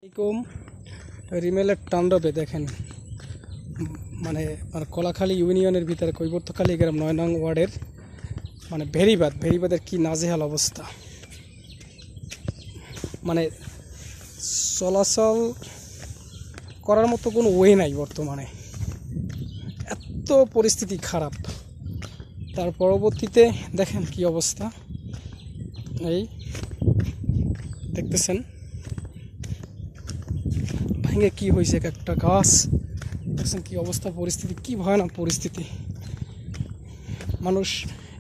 এরকম রিমেলের তাণ্ডবে দেখেন মানে কলাখালী ইউনিয়নের ভিতরে কৈবর্তখালী গ্রাম ৯ নং ওয়ার্ডের মানে ভেরিবাদের কি নাজেহাল অবস্থা। মানে চলাচল করার মতো কোনো ওয়ে নাই বর্তমানে, এত পরিস্থিতি খারাপ। তার পরবর্তীতে দেখেন কি অবস্থা, এই দেখতেছেন ভেঙে কি হয়েছে, একটা গাছ দেখছেন কি অবস্থা, পরিস্থিতি কি ভয়ানক পরিস্থিতি। মানুষ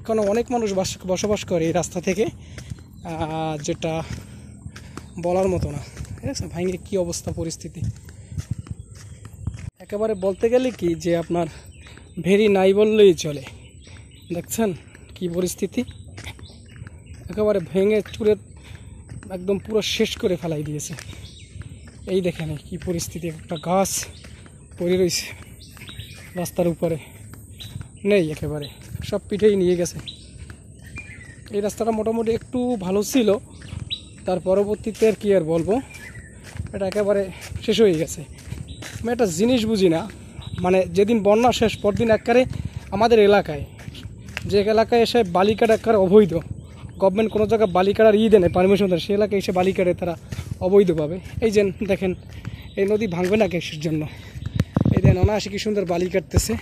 কারণ অনেক মানুষ বসবাস করে এই রাস্তা থেকে, যেটা বলার মতো না। ঠিক আছে, ভেঙে কি অবস্থা পরিস্থিতি একেবারে বলতে গেলে কি যে আপনার ভেরি নাই বললেই চলে। দেখছেন কি পরিস্থিতি, একেবারে ভেঙে চুরে একদম পুরো শেষ করে ফেলাই দিয়েছে। এই দেখেন কি পরিস্থিতি, একটা গাছ পড়ে রয়েছে রাস্তার উপরে, নেই একেবারে সব পিঠেই নিয়ে গেছে। এই রাস্তাটা মোটামুটি একটু ভালো ছিল, তার পরবর্তীতে আর কি আর বলবো, এটা একেবারে শেষ হয়ে গেছে। আমি একটা জিনিস বুঝি না, মানে যেদিন বন্যা শেষ পরদিন একবারে আমাদের এলাকায়, যে এলাকায় এসে বালিকাটা একবারে অবৈধ, গভর্নমেন্ট কোনো জায়গায় বালিকাটার দেয় না, পারমিশন দেয়, সেই এলাকায় এসে বালিকাটে তারা অবৈধভাবে। এই যে দেখেন এই নদী ভাঙবে না কিসের জন্য, এই দেন অনায়াসে কি সুন্দর বালি কাটতেছে,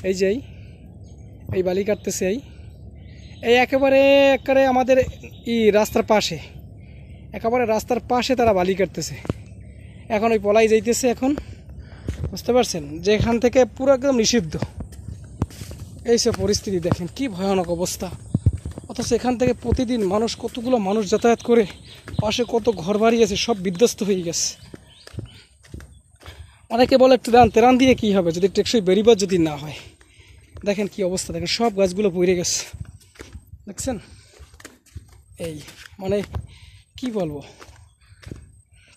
এই যে এই বালি কাটতেছে, এই একেবারে আমাদের রাস্তার পাশে, একেবারে রাস্তার পাশে তারা বালি কাটতেছে। এখন ওই পলাই যাইতেছে, এখন বুঝতে পারছেন যে এখান থেকে পুরো একদম নিষিদ্ধ। এইসব পরিস্থিতি দেখেন কি ভয়ানক অবস্থা, অথচ এখান থেকে প্রতিদিন কতগুলো মানুষ যাতায়াত করে, পাশে কত ঘর বাড়ি আছে সব বিধ্বস্ত হয়ে গেছে। অনেকে বলে তেরান দিয়ে কি হবে যদি টেকসই বেরিবাদ যদি না হয়। দেখেন কি অবস্থা, দেখেন সব গাছগুলো পড়ে গেছে, দেখছেন। এই মানে কি বলবো,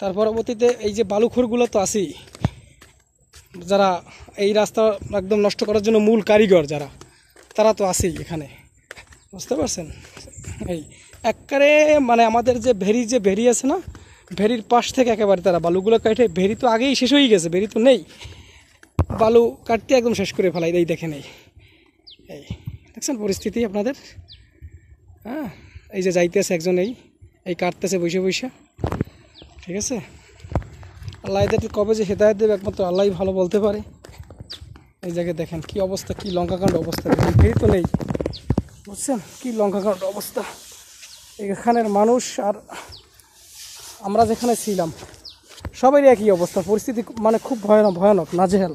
তার পরবর্তীতে এই যে বালুখোরগুলো তো আছেই, যারা এই রাস্তা একদম নষ্ট করার জন্য মূল কারিগর যারা, তারা তো আছেই এখানে, বুঝতে পারছেন। এই একবারে মানে আমাদের যে ভেরি আছে না, ভেরির পাশ থেকে একেবারে তারা বালুগুলো কাটে, ভেরি তো আগেই শেষ হয়ে গেছে, ভেরি তো নেই, বালু কাটতে একদম শেষ করে ফেলাই। এই দেখেন এই দেখছেন পরিস্থিতি আপনাদের। হ্যাঁ, এই যে যাইতেছে একজন, এই কাটতেছে বসে, ঠিক আছে। আল্লাহ এদের কবে যে হেদায়েত দেবে একমাত্র আল্লাহই ভালো বলতে পারে। এই জায়গায় দেখেন কি অবস্থা, কি লঙ্কাকাণ্ড অবস্থা, দেখেন ভেরি তো নেই, বুঝছেন কি লঙ্কাকাণ্ড অবস্থা। এখানের মানুষ আর আমরা যেখানে ছিলাম সবারই একই অবস্থা, পরিস্থিতি মানে খুব ভয়ানক নাজেহাল।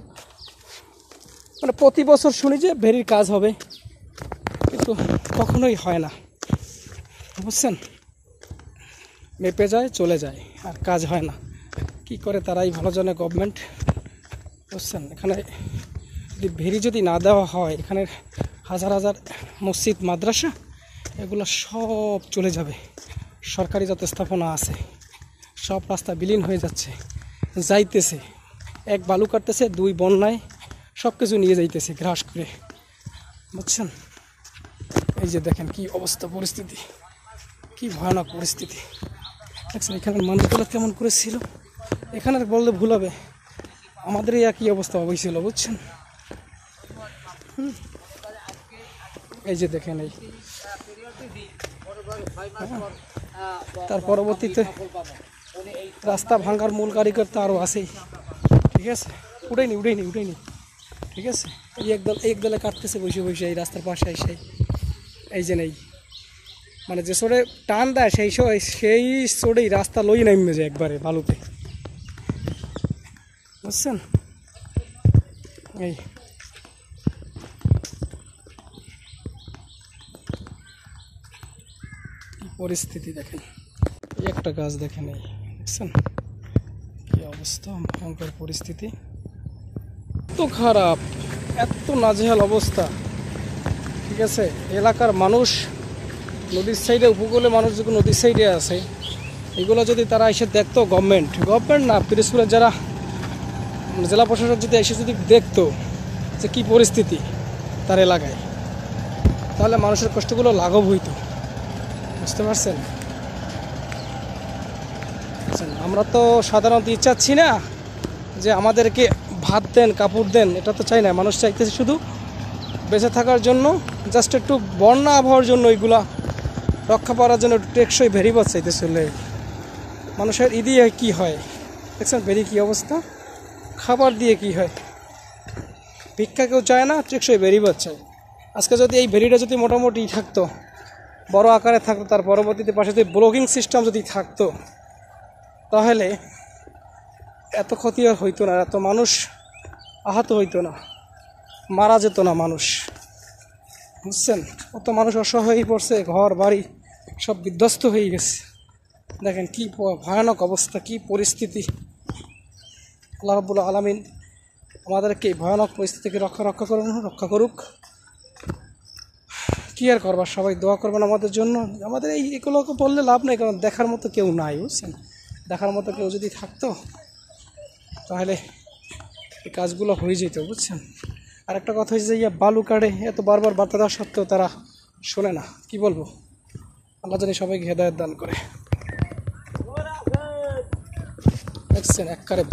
মানে প্রতি বছর শুনি যে ভেরির কাজ হবে, কিন্তু কখনোই হয় না, বুঝছেন। মেপে যায় চলে যায় আর কাজ হয় না। কি করে তারাই ভালো জানে গভর্নমেন্ট, বুঝছেন। এখানে যদি ভেরি যদি না দেওয়া হয়, এখানের হাজার হাজার মসজিদ মাদ্রাসা এগুলো সব চলে যাবে। সরকারি যত স্থাপনা আছে সব রাস্তা বিলীন হয়ে যাইতেছে। এক বালু কাটতেছে, দুই বন্যায় সব কিছু নিয়ে যাইতেছে গ্রাস করে, বুঝছেন। এই যে দেখেন কি অবস্থা পরিস্থিতি, কি ভয়ানক পরিস্থিতি দেখছেন। এখানের মানুষগুলো কেমন করেছিল, এখানের বললে ভুল হবে, আমাদের একই অবস্থা হয়েছিল, বুঝছেন। এই যে দেখেন তার পরবর্তীতে রাস্তা ভাঙার মূল কারিগর তো আরও আছেই, ঠিক আছে। উঠেনি, ঠিক আছে। এই একদলে কাটতেছে বসে এই রাস্তার পাশে এসে, এই যে নেই মানে যে সোড়ে টান দেয় সেই সোড়েই রাস্তা লই নামে যায় একবারে বালুতে, বুঝছেন। এই পরিস্থিতি দেখেন, এই একটা গাছ দেখেন, এই দেখছেন কি অবস্থা, ভয়ঙ্কর পরিস্থিতি, এত খারাপ, এত নাজেহাল অবস্থা, ঠিক আছে। এলাকার মানুষ নদীর সাইডে, উপকূলে মানুষ যখন নদীর সাইডে আছে, এগুলো যদি তারা এসে দেখতো, গভর্নমেন্ট না পিরোজপুরের যারা জেলা প্রশাসক যদি এসে যদি দেখতো যে কী পরিস্থিতি তার এলাকায়, তাহলে মানুষের কষ্টগুলো লাঘব হইতো, বুঝতে পারছেন। আমরা তো সাধারণত চাচ্ছি না যে আমাদেরকে ভাত দেন, কাপড় দেন, এটা তো চাই না। মানুষ চাইতেছে শুধু বেঁচে থাকার জন্য, জাস্ট একটু বন্যা আবহাওয়ার জন্য ওইগুলা রক্ষা করার জন্য একটু টেকসই ভেরিবাস চাইতেছিল। মানুষের দিয়ে কি হয় দেখছেন, ভেরি কী অবস্থা, খাবার দিয়ে কি হয়। ভিক্ষা কেউ চায় না, টেকসই ভেরিবাস চায়। আজকে যদি এই ভেরিটা যদি মোটামুটি থাকতো, বড় আকারে থাকতো, তার পরবর্তীতে পাশে যদি ব্লগিং সিস্টেম যদি থাকতো, তাহলে এত ক্ষতি আর হইতো না, এত মানুষ আহত হইতো না, মারা যেত না মানুষ, বুঝছেন। কত মানুষ অসহায় হয়ে পড়ছে, ঘর বাড়ি সব বিধ্বস্ত হয়ে গেছে। দেখেন কি ভয়ানক অবস্থা, কি পরিস্থিতি। আল্লাহ রাব্বুল আলামিন আমাদেরকে এই ভয়ানক পরিস্থিতি থেকে রক্ষা করুক। কি আর করবার, সবাই দোয়া করবেন আমাদের জন্য। আমাদের এগুলোকে বললে লাভ নেই, কারণ দেখার মতো কেউ নাই, বুঝছেন। দেখার মতো কেউ যদি থাকতো তাহলে এই কাজগুলো হয়ে যেত, বুঝছেন। আর একটা কথা হচ্ছে যে বালু কাটে, এত বারবার বার্তা দেওয়া সত্ত্বেও তারা শোনে না। কি বলবো, আল্লাহ জানি সবাইকে হেদায়েত দান করে। দেখছেন একবারে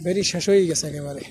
ভেরি শেষ হয়ে গেছে একেবারে।